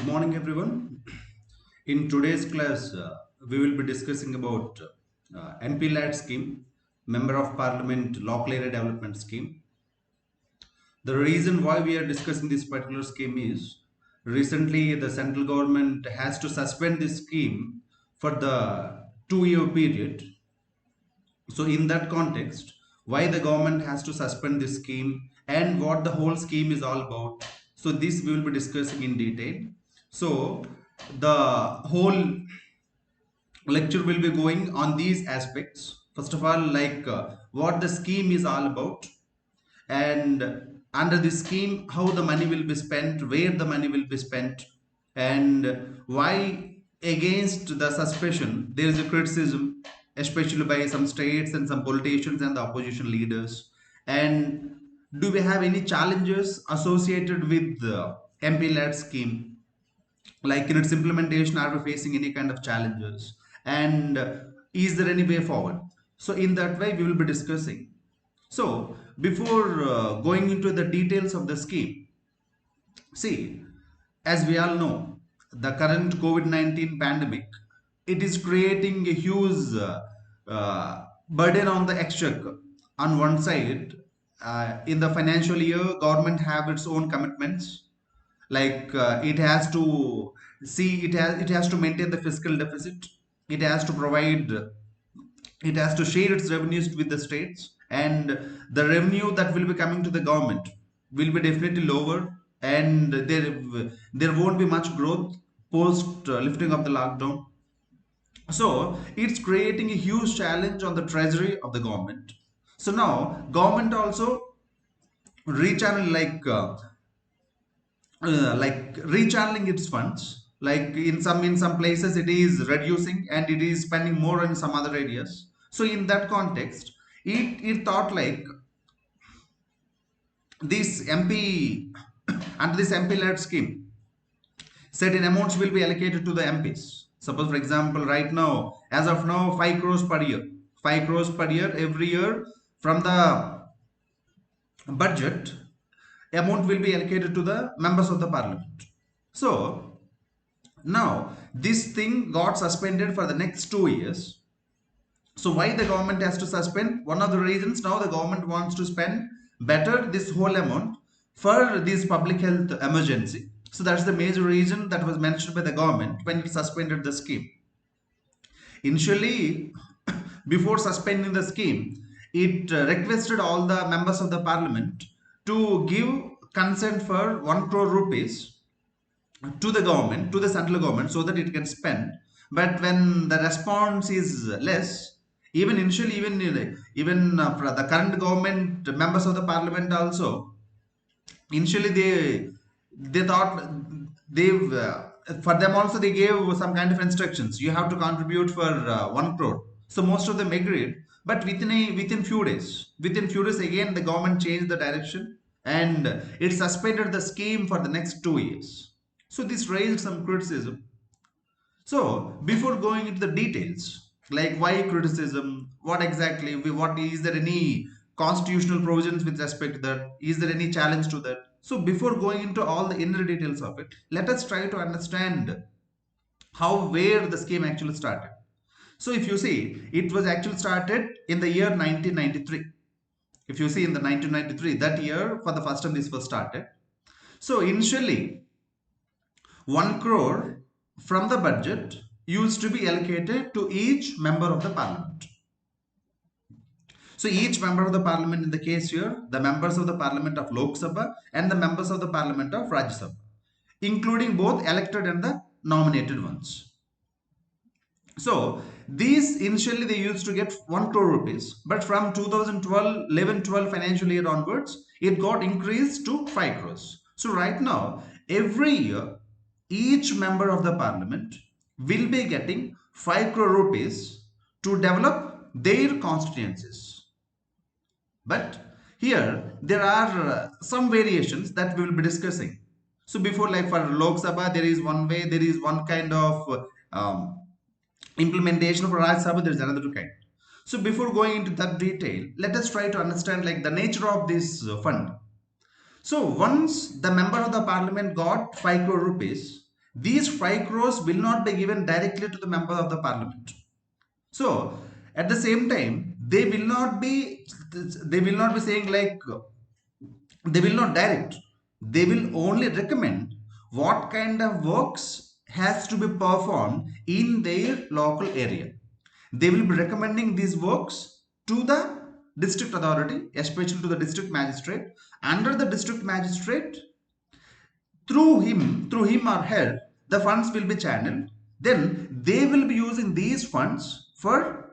morning, everyone. In today's class, we will be discussing about MPLADS scheme, Member of Parliament Local Area Development Scheme. The reason why we are discussing this particular scheme is recently the central government has to suspend this scheme for the 2-year period. So in that context, why the government has to suspend this scheme and what the whole scheme is all about. So this we will be discussing in detail. So the whole lecture will be going on these aspects. First of all, what the scheme is all about, and under this scheme how the money will be spent, where the money will be spent, and why against the suspension there is a criticism, especially by some states and some politicians and the opposition leaders. And do we have any challenges associated with the MP-led scheme, like in its implementation? Are we facing any kind of challenges, and is there any way forward? So in that way we will be discussing. So before going into the details of the scheme, see, as we all know, the current COVID-19 pandemic, it is creating a huge burden on the exchequer. On one side, in the financial year, government have its own commitments, it has to it has to maintain the fiscal deficit, it has to provide, it has to share its revenues with the states, and the revenue that will be coming to the government will be definitely lower, and there won't be much growth post lifting of the lockdown. So it's creating a huge challenge on the treasury of the government. So now government also rechannel rechanneling its funds, like in some places it is reducing and it is spending more in some other areas. So in that context, it thought like this MP under this MP led scheme, certain amounts will be allocated to the MPs. Suppose, for example, right now, as of now, 5 crores per year, 5 crores per year every year from the budget, amount will be allocated to the members of the parliament. So now this thing got suspended for the next 2 years. So why the government has to suspend? One of the reasons, now the government wants to spend better this whole amount for this public health emergency. So that's the major reason that was mentioned by the government when it suspended the scheme. Initially, before suspending the scheme, it requested all the members of the parliament to give consent for 1 crore rupees to the government, to the central government, so that it can spend. But when the response is less, even initially, even for the current government members of the parliament also, initially they thought they've for them also they gave some kind of instructions, you have to contribute for 1 crore. So most of them agreed, but within few days again the government changed the direction, and it suspended the scheme for the next 2 years. So this raised some criticism. So before going into the details, like why criticism, what exactly, what is there any constitutional provisions with respect to that? Is there any challenge to that? So before going into all the inner details of it, let us try to understand where the scheme actually started. So if you see, it was actually started in the year 1993. If you see in the 1993, that year for the first time this was started. So initially, 1 crore from the budget used to be allocated to each member of the parliament. So each member of the parliament, in the case here, the members of the parliament of Lok Sabha and the members of the parliament of Rajya Sabha, including both elected and the nominated ones. So these initially they used to get 1 crore rupees, but from 2012, 11-12 financial year onwards, it got increased to 5 crores. So right now, every year, each member of the parliament will be getting 5 crore rupees to develop their constituencies. But here there are some variations that we will be discussing. So before, like for Lok Sabha, there is one way, there is one kind of implementation. For Rajya Sabha, there is another kind. So before going into that detail, let us try to understand like the nature of this fund. So once the member of the parliament got 5 crore rupees, these 5 crores will not be given directly to the member of the parliament. So at the same time, they will not be saying like, they will not direct, they will only recommend what kind of works has to be performed in their local area. They will be recommending these works to the district authority, especially to the district magistrate. Under the district magistrate, through him or her, the funds will be channeled. Then they will be using these funds for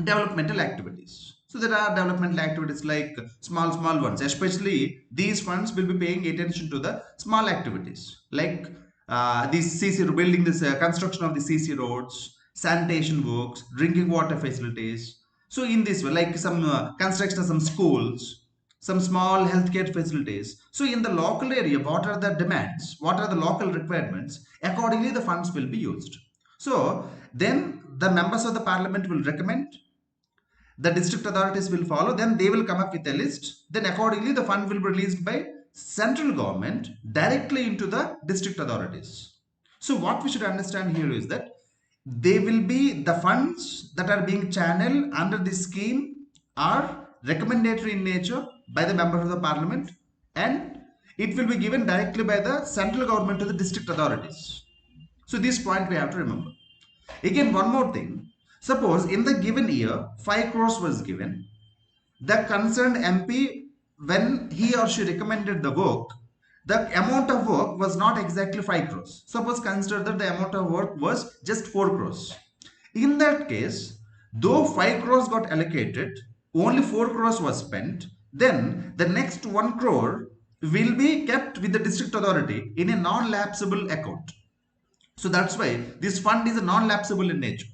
developmental activities. So there are developmental activities like small ones. Especially these funds will be paying attention to the small activities like these CC building, this construction of the CC roads, sanitation works, drinking water facilities. So in this way, like some construction of some schools, some small healthcare facilities. So in the local area, what are the demands? What are the local requirements? Accordingly, the funds will be used. So then the members of the parliament will recommend, the district authorities will follow, then they will come up with a list, then accordingly the fund will be released by central government directly into the district authorities. So what we should understand here is that they will be the funds that are being channeled under this scheme are recommendatory in nature by the member of the parliament, and it will be given directly by the central government to the district authorities. So this point we have to remember. Again, one more thing. Suppose in the given year, 5 crores was given. The concerned MP, when he or she recommended the work, the amount of work was not exactly 5 crores. Suppose consider that the amount of work was just 4 crores. In that case, though 5 crores got allocated, only 4 crores was spent, then the next 1 crore will be kept with the district authority in a non-lapsable account. So that's why this fund is a non-lapsable in nature.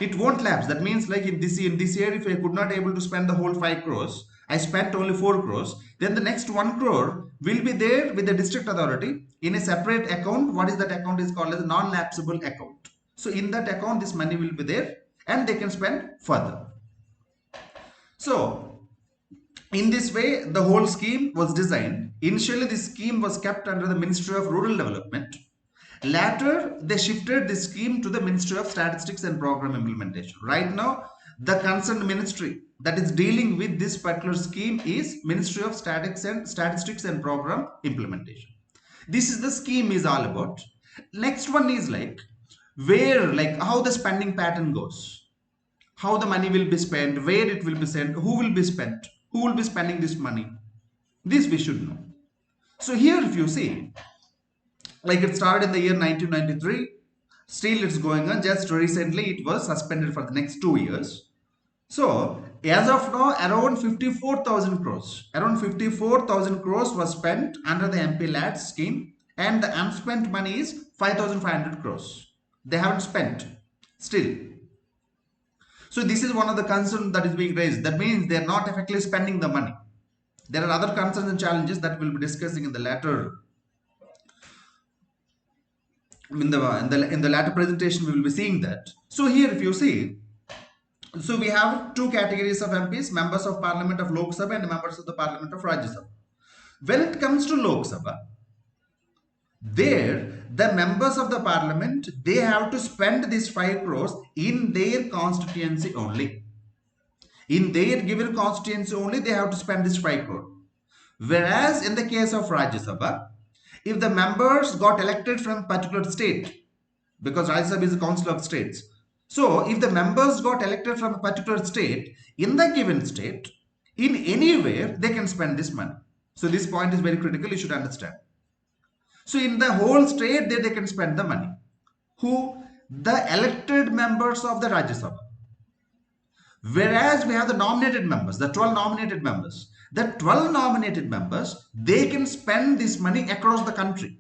It won't lapse. That means like in this year, if I could not able to spend the whole 5 crores, I spent only 4 crores, then the next 1 crore will be there with the district authority in a separate account. What is that account is called as a non-lapsable account. So in that account, this money will be there and they can spend further. So in this way, the whole scheme was designed. Initially, this scheme was kept under the Ministry of Rural Development. Later, they shifted the scheme to the Ministry of Statistics and Program Implementation. Right now, the concerned ministry that is dealing with this particular scheme is Ministry of Statistics and Program Implementation. This is the scheme is all about. Next one is like how the spending pattern goes, how the money will be spent, where it will be sent, who will be spent, who will be spending this money. This we should know. So here, if you see, like it started in the year 1993, still it's going on. Just recently it was suspended for the next 2 years. So as of now, around 54,000 crores was spent under the MPLADS scheme, and the unspent money is 5,500 crores. They haven't spent still. So this is one of the concerns that is being raised. That means they are not effectively spending the money. There are other concerns and challenges that we'll be discussing in the latter. In the latter presentation, we will be seeing that. So here, if you see, so we have 2 categories of MPs: members of Parliament of Lok Sabha and members of the Parliament of Rajya Sabha. When it comes to Lok Sabha, there the members of the Parliament, they have to spend these 5 crores in their constituency only. In their given constituency only, they have to spend this 5 crore. Whereas in the case of Rajya Sabha, if the members got elected from a particular state, because Rajya Sabha is a council of states, so if the members got elected from a particular state, in the given state, in anywhere, they can spend this money. So this point is very critical, you should understand. So in the whole state, they can spend the money. Who? The elected members of the Rajya Sabha. Whereas we have the nominated members, the 12 nominated members. The 12 nominated members, they can spend this money across the country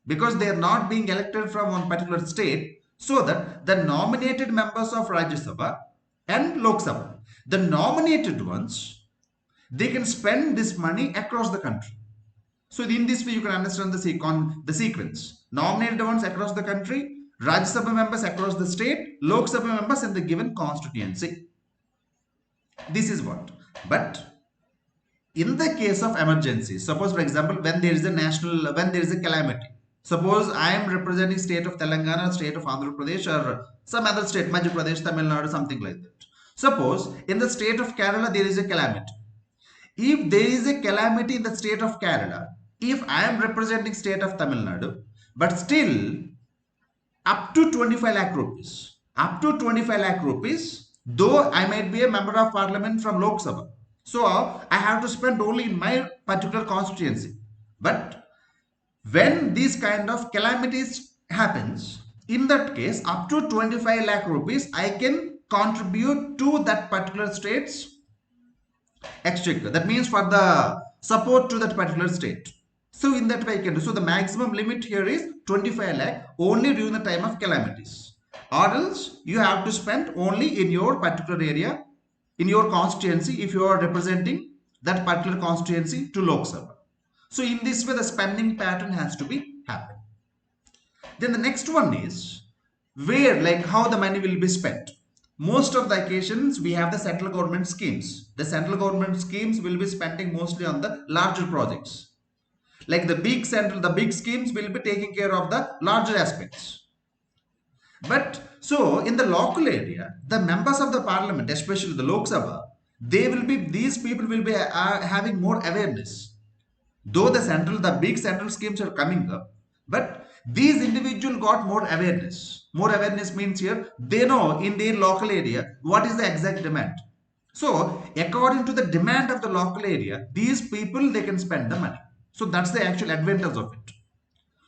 because they are not being elected from one particular state. So that the nominated members of Rajya Sabha and Lok Sabha, the nominated ones, they can spend this money across the country. So in this way, you can understand the sequence. Nominated ones across the country, Rajya Sabha members across the state, Lok Sabha members in the given constituency. This is what. But in the case of emergency, suppose for example, when there is a calamity, Suppose I am representing state of Telangana, state of Andhra Pradesh, or some other state, Madhya Pradesh, Tamil Nadu, something like that. Suppose in the state of Kerala there is a calamity. If there is a calamity in the state of Kerala, if I am representing state of Tamil Nadu, but still up to 25 lakh rupees, up to 25 lakh rupees, though I might be a member of parliament from Lok Sabha, so I have to spend only in my particular constituency. But when these kind of calamities happens, in that case up to 25 lakh rupees I can contribute to that particular state's exchequer. That means for the support to that particular state. So in that way I can do. So the maximum limit here is 25 lakh only during the time of calamities. Or else you have to spend only in your particular area, in your constituency, if you are representing that particular constituency to Lok Sabha. So in this way the spending pattern has to be happen. Then the next one is where, like how the money will be spent. Most of the occasions we have the central government schemes. The central government schemes will be spending mostly on the larger projects. Like the big schemes will be taking care of the larger aspects. But so in the local area, the members of the parliament, especially the Lok Sabha, these people will be having more awareness. Though the big central schemes are coming up, but these individuals got more awareness. More awareness means here they know in their local area what is the exact demand. So according to the demand of the local area, these people they can spend the money. So that's the actual advantage of it.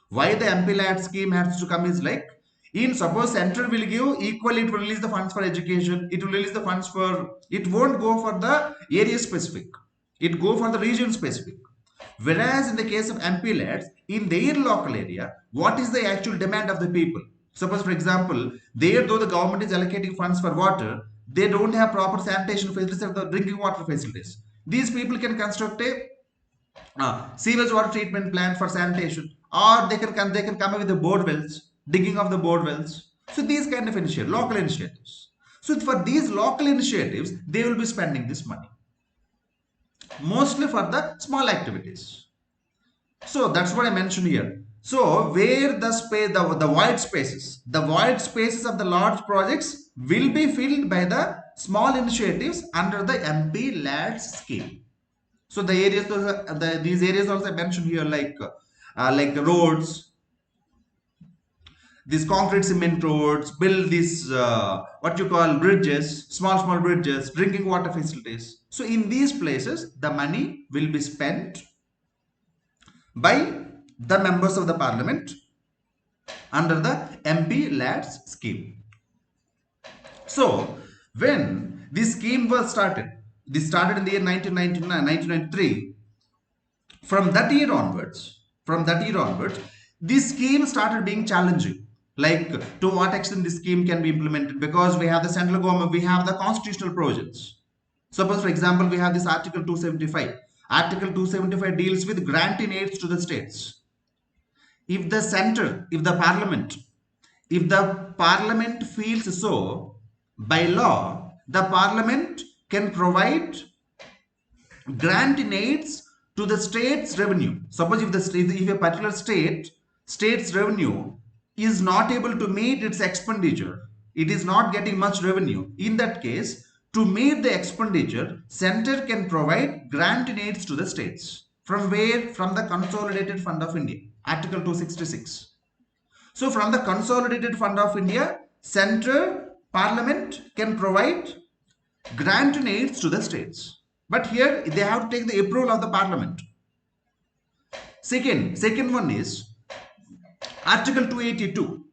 Why the MPLADS scheme has to come is like, in suppose center will give equally, it will release the funds for education, it will release the funds for, it won't go for the area specific, it go for the region specific. Whereas in the case of MPLADS, in their local area, what is the actual demand of the people? Suppose for example, there though the government is allocating funds for water, they don't have proper sanitation facilities or the drinking water facilities. These people can construct a sewage water treatment plant for sanitation, or they can come up with the bore wells, digging of the bore wells. So these kind of initiatives, local initiatives. So for these local initiatives, they will be spending this money mostly for the small activities. So that's what I mentioned here. So where the space, the void spaces of the large projects will be filled by the small initiatives under the MPLADS scheme. So the areas, these areas also I mentioned here, like roads, these concrete cement roads, build these what you call bridges, small bridges, drinking water facilities. So in these places, the money will be spent by the members of the parliament under the MPLADS scheme. So when this scheme was started, this started in the year 1993. From that year onwards, this scheme started being challenging. Like to what extent this scheme can be implemented, because we have the central government, we have the constitutional provisions. Suppose for example, we have this Article 275. Article 275 deals with granting aids to the states. If the parliament feels so, by law, the parliament can provide grant in aids to the state's revenue. Suppose if a particular state's revenue is not able to meet its expenditure, it is not getting much revenue. In that case, to meet the expenditure, center can provide grant in aids to the states. From where? From the Consolidated Fund of India, Article 266. So from the Consolidated Fund of India, center parliament can provide grant in aids to the states. But here they have to take the approval of the parliament. Second one is Article 282.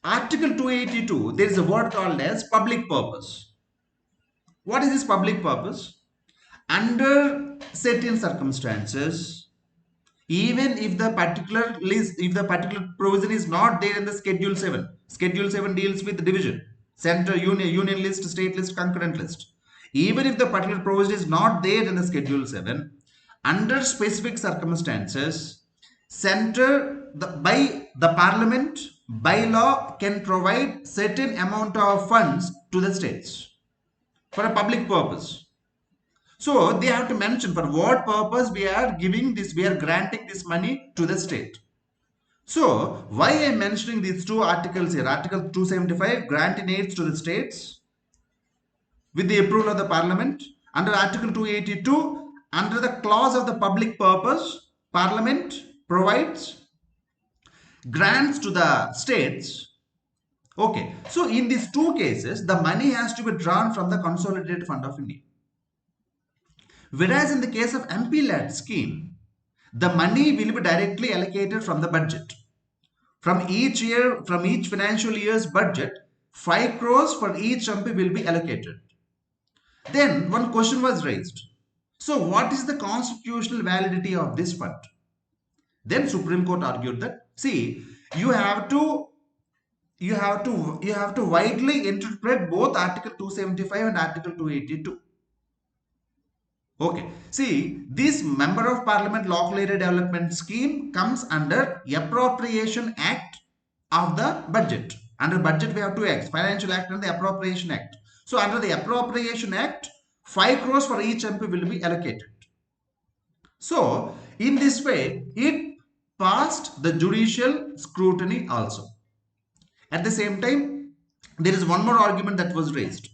Article 282, there is a word called as public purpose. What is this public purpose? Under certain circumstances, even if the particular provision is not there in the Schedule 7. Schedule 7 deals with division, center, union list, state list, concurrent list. Even if the particular provision is not there in the Schedule 7, under specific circumstances, by the parliament, by law, can provide certain amount of funds to the states for a public purpose. So they have to mention for what purpose we are giving this, we are granting this money to the state. So why I am mentioning these two articles here? Article 275, granting aids to the states with the approval of the parliament. Under Article 282, under the clause of the public purpose, parliament provides grants to the states. Okay, so in these two cases, the money has to be drawn from the Consolidated Fund of India. Whereas in the case of MPLADS scheme, the money will be directly allocated from the budget. From each year, from each financial year's budget, 5 crores for each MP will be allocated. Then one question was raised. So what is the constitutional validity of this fund? Then Supreme Court argued that, see, you have to widely interpret both Article 275 and Article 282. Okay, see, this Member of Parliament Local Area Development Scheme comes under Appropriation Act of the budget. Under budget we have two acts, Financial Act and the Appropriation Act. So under the Appropriation Act, 5 crores for each MP will be allocated. So in this way, it passed the judicial scrutiny also. At the same time, there is one more argument that was raised.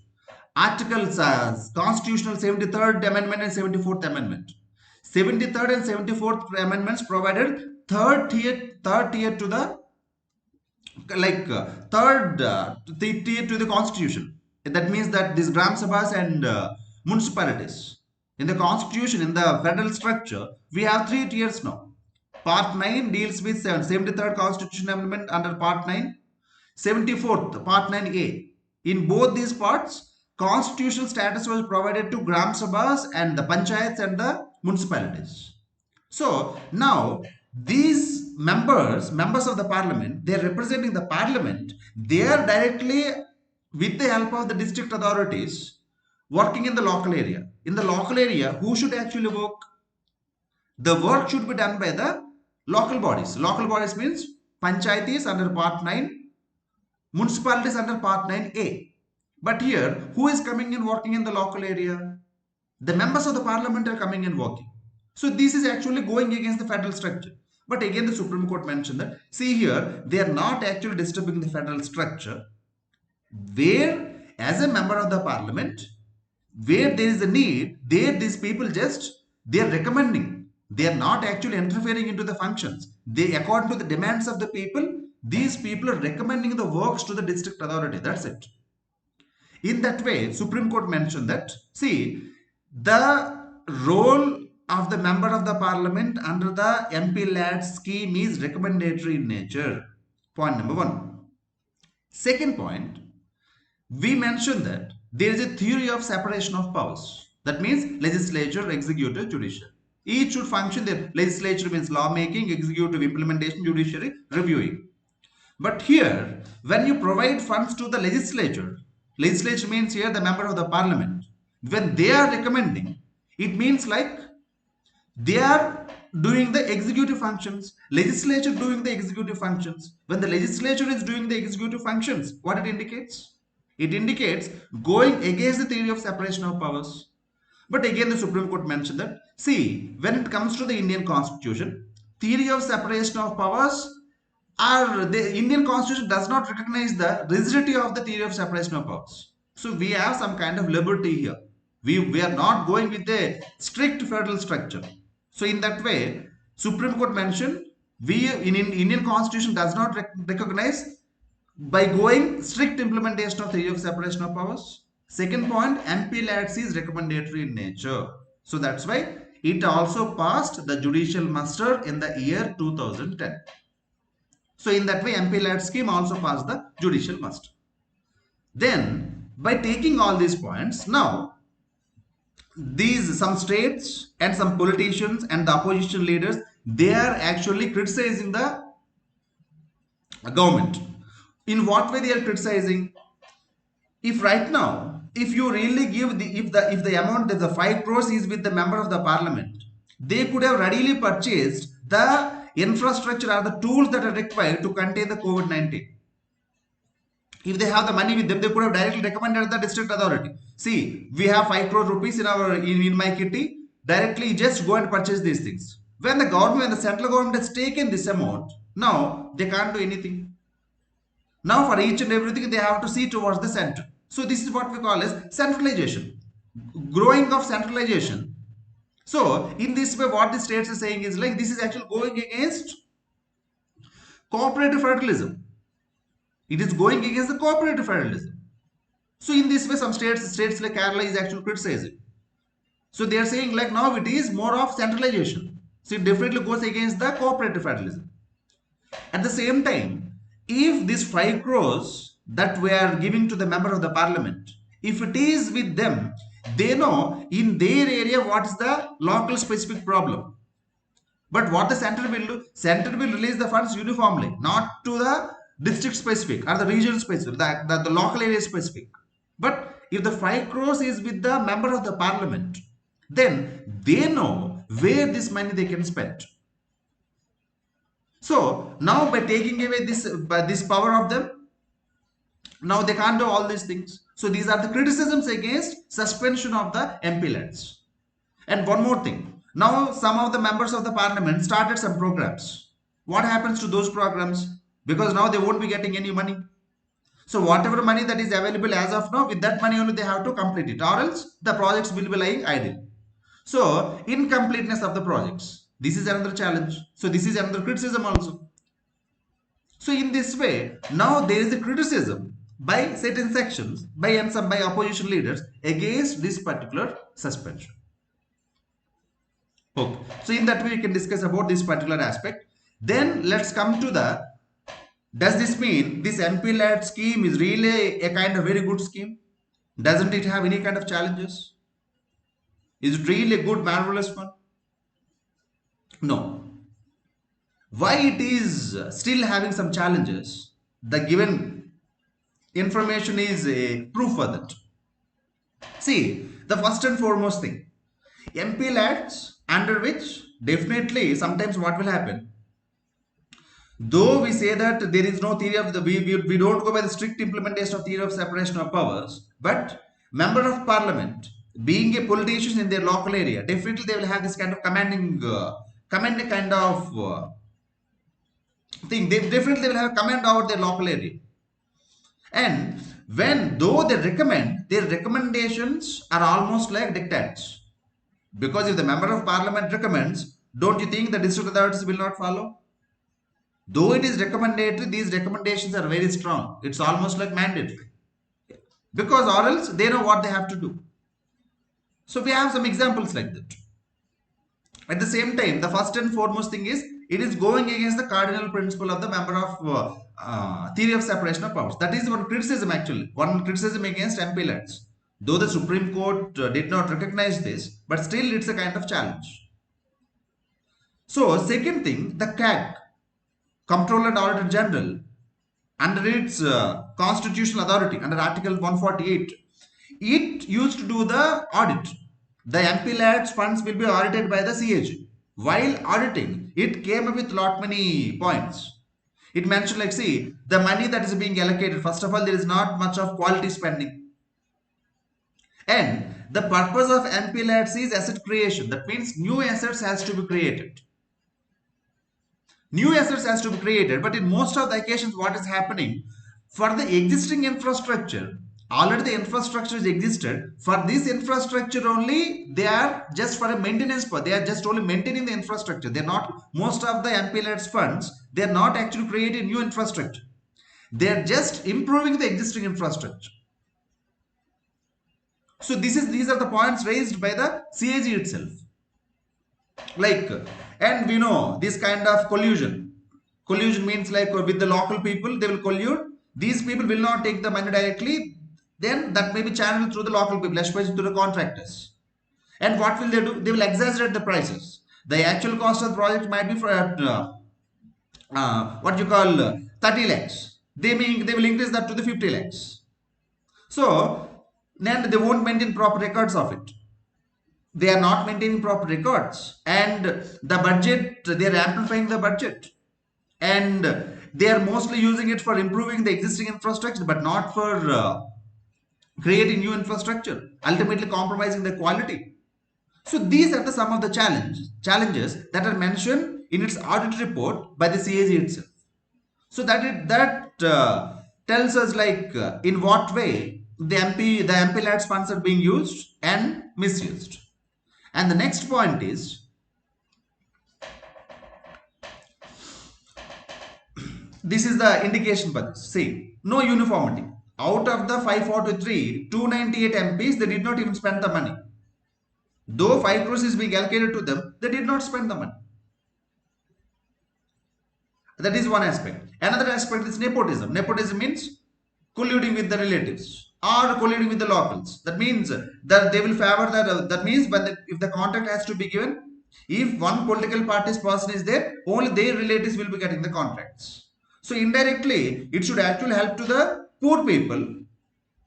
Articles Constitutional 73rd Amendment and 74th Amendment. 73rd and 74th Amendments provided third tier to the tier to the Constitution. That means that these Gram Sabhas and municipalities in the Constitution, in the federal structure, we have 3 tiers now. Part 9 deals with 73rd Constitutional Amendment under Part 9. 74th, Part 9A. In both these parts, constitutional status was provided to Gram Sabhas and the Panchayats and the municipalities. So now these members of the parliament, they are representing the parliament, they are directly with the help of the district authorities working in the local area. In the local area, who should actually work? The work should be done by the local bodies. Local bodies means Panchayatis under Part 9, municipalities under Part 9A. But here, who is coming and working in the local area? The members of the parliament are coming and working. So this is actually going against the federal structure. But again, the Supreme Court mentioned that, see here, they are not actually disturbing the federal structure. Where, as a member of the parliament, where there is a need, there these people they are recommending. They are not actually interfering into the functions. They, according to the demands of the people, these people are recommending the works to the district authority. That's it. In that way, Supreme Court mentioned that, see, the role of the member of the parliament under the MPLADS scheme is recommendatory in nature. Point number 1. Second point, we mentioned that there is a theory of separation of powers. That means legislature, executive, judicial. Each should function. The legislature means lawmaking, executive, implementation, judiciary, reviewing. But here, when you provide funds to the legislature means here the member of the parliament, when they are recommending, it means like they are doing the executive functions, legislature doing the executive functions. When the legislature is doing the executive functions, what it indicates? It indicates going against the theory of separation of powers. But again, the Supreme Court mentioned that, see, when it comes to the Indian Constitution, theory of separation of powers, the Indian Constitution does not recognize the rigidity of the theory of separation of powers. So we have some kind of liberty here. We are not going with a strict federal structure. So in that way, Supreme Court mentioned, in Indian Constitution does not recognize by going strict implementation of theory of separation of powers. Second point, MPLADS is recommendatory in nature. So that's why it also passed the judicial muster in the year 2010. So in that way, MPLADS scheme also passed the judicial muster. Then, by taking all these points, now some states and some politicians and the opposition leaders, they are actually criticizing the government. In what way they are criticizing? If right now, if you really give if the amount that the 5 crores is with the member of the parliament, they could have readily purchased the infrastructure or the tools that are required to contain the COVID-19. If they have the money with them, they could have directly recommended the district authority. See, we have 5 crore rupees in my kitty. Directly just go and purchase these things. When the central government has taken this amount, Now they can't do anything. Now for each and everything they have to see towards the center. So this is what we call as centralization, growing of centralization. So in this way what the states are saying is like this is actually going against cooperative federalism. It is going against the cooperative federalism. So in this way some states like Kerala is actually criticizing. So they are saying like now it is more of centralization. So it definitely goes against the cooperative federalism. At the same time, if this 5 crores that we are giving to the member of the parliament, if it is with them, they know in their area what is the local specific problem. But what the center will do, center will release the funds uniformly, not to the district specific or the region specific, the local area specific. But if the 5 crores is with the member of the parliament, then they know where this money they can spend. So now by taking away this power of them, now they can't do all these things. So these are the criticisms against suspension of the MPLADS. And one more thing. Now some of the members of the parliament started some programs. What happens to those programs? Because now they won't be getting any money. So whatever money that is available as of now, with that money only they have to complete it, or else the projects will be lying idle. So incompleteness of the projects. This is another challenge. So this is another criticism also. So in this way, now there is a criticism by certain sections, by some by opposition leaders against this particular suspension. Okay. So in that way, we can discuss about this particular aspect. Then let's come to the, does this mean this MPLAD scheme is really a kind of very good scheme? Doesn't it have any kind of challenges? Is it really a good, marvelous one? No. Why it is still having some challenges? The given information is a proof for that. See, the first and foremost thing, MPLADS, under which definitely sometimes what will happen, though we say that there is no theory of the, we don't go by the strict implementation of theory of separation of powers, but member of parliament being a politician in their local area, definitely they will have this kind of commanding kind of thing. They definitely will have command over their local area. And when though they recommend, their recommendations are almost like dictates. Because if the member of parliament recommends, don't you think the district authorities will not follow? Though it is recommendatory, these recommendations are very strong. It's almost like mandatory. Because or else they know what they have to do. So we have some examples like that. At the same time, the first and foremost thing is, it is going against the cardinal principle of the member of theory of separation of powers. That is one criticism actually. One criticism against MPLADS. Though the Supreme Court did not recognize this, but still it's a kind of challenge. So second thing, the CAG, Comptroller and Auditor General, under its constitutional authority, under Article 148, it used to do the audit. The MPLADS funds will be audited by the CAG. While auditing, it came up with lot many points. It mentioned like, see, the money that is being allocated, first of all, there is not much of quality spending. And the purpose of MPLADS is asset creation. That means new assets has to be created. New assets has to be created, but in most of the occasions, what is happening, for the existing infrastructure, already the infrastructure is existed. For this infrastructure only, they are just for a maintenance part. They are just only maintaining the infrastructure. They're not, most of the MPLADS funds, they're not actually creating new infrastructure. They're just improving the existing infrastructure. So these are the points raised by the CAG itself. Like, and we know this kind of collusion. Collusion means like with the local people, they will collude. These people will not take the money directly. Then that may be channeled through the local people, especially through the contractors. And what will they do? They will exaggerate the prices. The actual cost of the project might be for what you call 30 lakhs. They will increase that to the 50 lakhs. So then they won't maintain proper records of it. They are not maintaining proper records, and the budget, they are amplifying the budget, and they are mostly using it for improving the existing infrastructure, but not for creating new infrastructure, ultimately compromising the quality. So these are some of the challenges that are mentioned in its audit report by the CAG itself. So that tells us like in what way the MPLADS funds are being used and misused. And the next point is, this is the indication for this. See, no uniformity. Out of the 543, 298 MPs, they did not even spend the money. Though 5 crores is being allocated to them, they did not spend the money. That is one aspect. Another aspect is nepotism. Nepotism means colluding with the relatives or colluding with the locals. That means that they will favor that. That means if the contract has to be given, if one political party's person is there, only their relatives will be getting the contracts. So indirectly, it should actually help to the poor people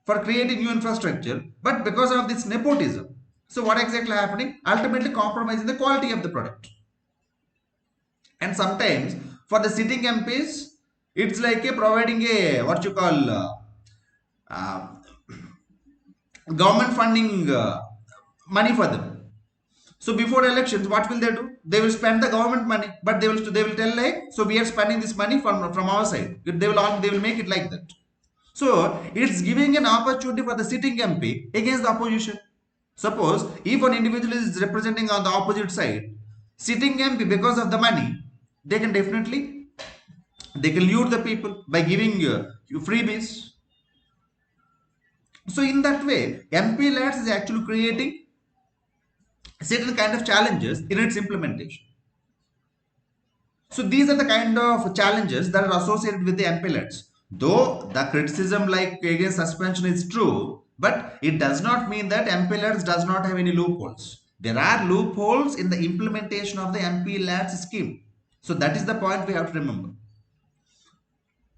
for creating new infrastructure. But because of this nepotism, so what exactly happening? Ultimately compromising the quality of the product. And sometimes for the sitting MPs, it's like providing a what you call uh, government funding money for them. So before elections, what will they do? They will spend the government money, but they will tell like, so we are spending this money from our side. They will make it like that. So it's giving an opportunity for the sitting MP against the opposition. Suppose if an individual is representing on the opposite side, sitting MP, because of the money, they can lure the people by giving you freebies. So in that way, MPLADS is actually creating certain kind of challenges in its implementation. So these are the kind of challenges that are associated with the MPLADS. Though the criticism like against suspension is true, but it does not mean that MPLADS does not have any loopholes. There are loopholes in the implementation of the MPLADS scheme. So that is the point we have to remember.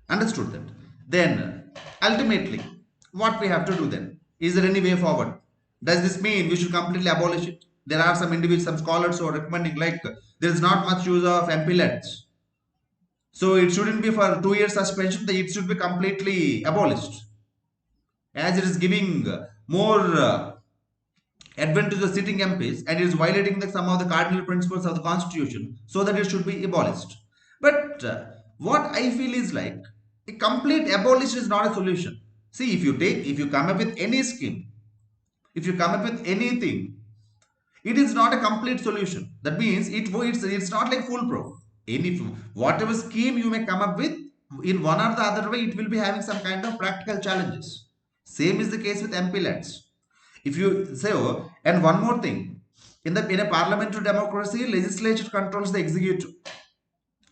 Understood that? Then ultimately, what we have to do then? Is there any way forward? Does this mean we should completely abolish it? There are some individuals, some scholars who are recommending like there is not much use of MPLADS. So it shouldn't be for 2 years suspension, it should be completely abolished. As it is giving more advantage to the sitting MPs and it is violating some of the cardinal principles of the constitution, so that it should be abolished. But what I feel is like a complete abolition is not a solution. See, if you come up with any scheme, if you come up with anything, it is not a complete solution. That means it's not like foolproof. Whatever scheme you may come up with, in one or the other way, it will be having some kind of practical challenges. Same is the case with MPLADS. If you say, oh, and one more thing, in a parliamentary democracy, legislature controls the executive.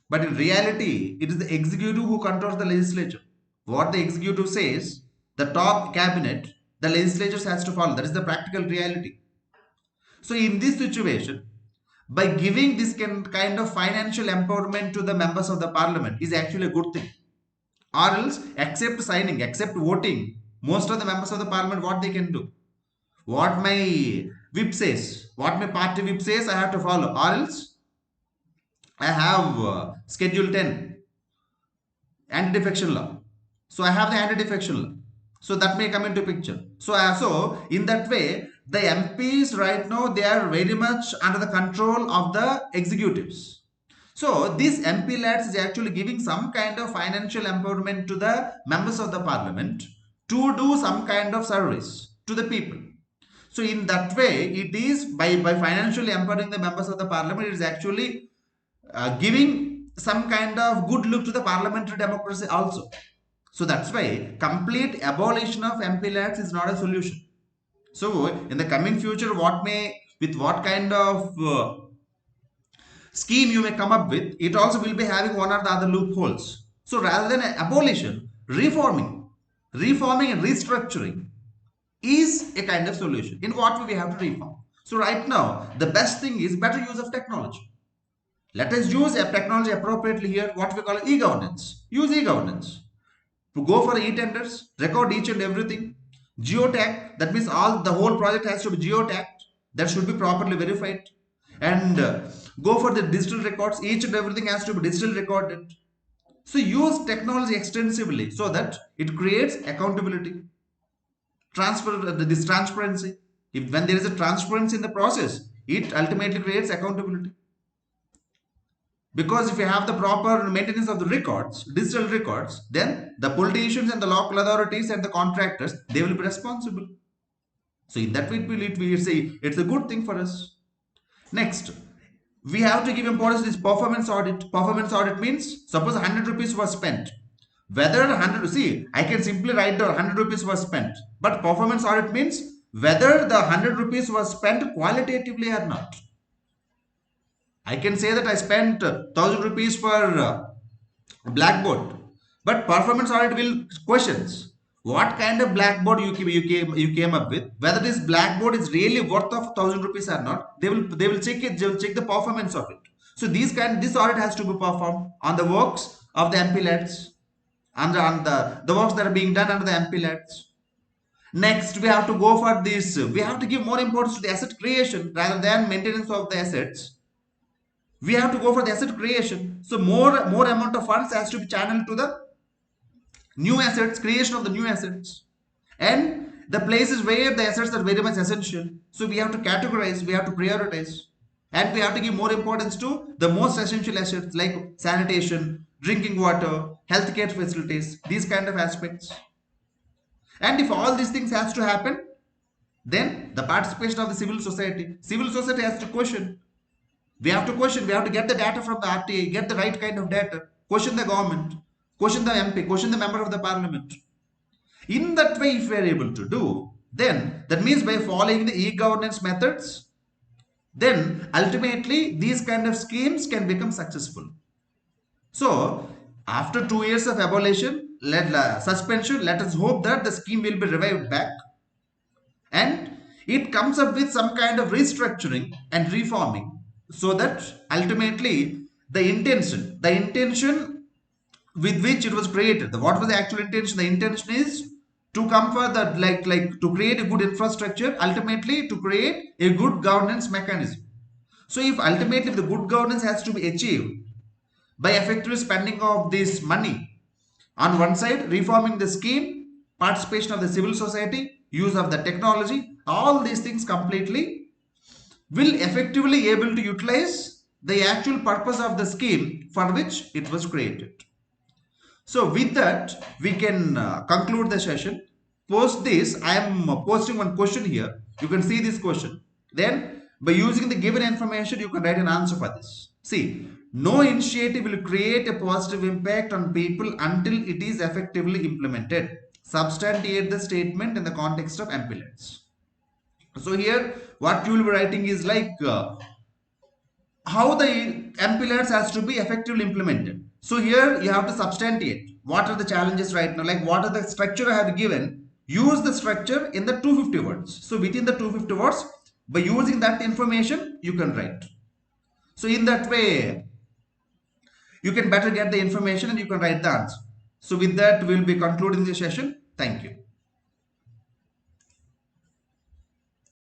But in reality, it is the executive who controls the legislature. What the executive says, the top cabinet, the legislature has to follow. That is the practical reality. So in this situation, by giving this kind of financial empowerment to the members of the parliament is actually a good thing. Or else, except signing, except voting, most of the members of the parliament, what they can do? What my whip says, what my party whip says, I have to follow. Or else, I have Schedule 10, anti-defection law. So I have the anti-defection law. So that may come into picture. So in that way, the MPs right now, they are very much under the control of the executives. So this MPLADS is actually giving some kind of financial empowerment to the members of the parliament to do some kind of service to the people. So in that way, it is by financially empowering the members of the parliament, it is actually giving some kind of good look to the parliamentary democracy also. So that's why complete abolition of MPLADS is not a solution. So in the coming future, with what kind of scheme you may come up with, it also will be having one or the other loopholes. So rather than abolition, reforming and restructuring is a kind of solution. In what way we have to reform? So right now, the best thing is better use of technology. Let us use technology appropriately here, what we call e-governance. Use e-governance. To go for e-tenders, record each and everything. Geotag, that means the whole project has to be geotagged. That should be properly verified. And go for the digital records. Each and everything has to be digital recorded. So use technology extensively so that it creates accountability. This transparency. When there is a transparency in the process, it ultimately creates accountability. Because if you have the proper maintenance of the records, digital records, then the politicians and the local authorities and the contractors, they will be responsible. So in that way, we say it's a good thing for us. Next, we have to give importance to this performance audit. Performance audit means suppose 100 rupees was spent. Whether 100, see, I can simply write down 100 rupees was spent. But performance audit means whether the 100 rupees was spent qualitatively or not. I can say that I spent 1000 rupees for blackboard, but performance audit will questions what kind of blackboard you came up with, whether this blackboard is really worth of 1000 rupees or not. They will check it, they will check the performance of it. So this audit has to be performed on the works of the MPLADS, the works that are being done under the MPLADS. Next, we have to go for this. We have to give more importance to the asset creation rather than maintenance of the assets. We have to go for the asset creation. So more amount of funds has to be channeled to the new assets, creation of the new assets, and the places where the assets are very much essential. So we have to categorize, we have to prioritize, and we have to give more importance to the most essential assets like sanitation, drinking water, healthcare facilities, these kind of aspects. And if all these things has to happen, then the participation of the civil society has to question. We have to question, we have to get the data from the RTA, get the right kind of data, question the government, question the MP, question the member of the parliament. In that way, if we are able to do, then that means by following the e-governance methods, then ultimately these kind of schemes can become successful. So after 2 years of abolition, suspension, let us hope that the scheme will be revived back and it comes up with some kind of restructuring and reforming, so that ultimately the intention with which it was created, what was the actual intention? The intention is to come for the like to create a good infrastructure, ultimately to create a good governance mechanism. So if ultimately the good governance has to be achieved by effective spending of this money, on one side reforming the scheme, participation of the civil society, use of the technology, all these things completely will effectively able to utilize the actual purpose of the scheme for which it was created. So with that, we can conclude the session. Post this, I am posting one question here. You can see this question. Then by using the given information, you can write an answer for this. See, no initiative will create a positive impact on people until it is effectively implemented. Substantiate the statement in the context of MPLADS. So here, what you will be writing is like how the MPLADS has to be effectively implemented. So here you have to substantiate what are the challenges right now, like what are the structure I have given. Use the structure in the 250 words. So within the 250 words, by using that information, you can write. So in that way, you can better get the information and you can write the answer. So with that, we'll be concluding the session. Thank you.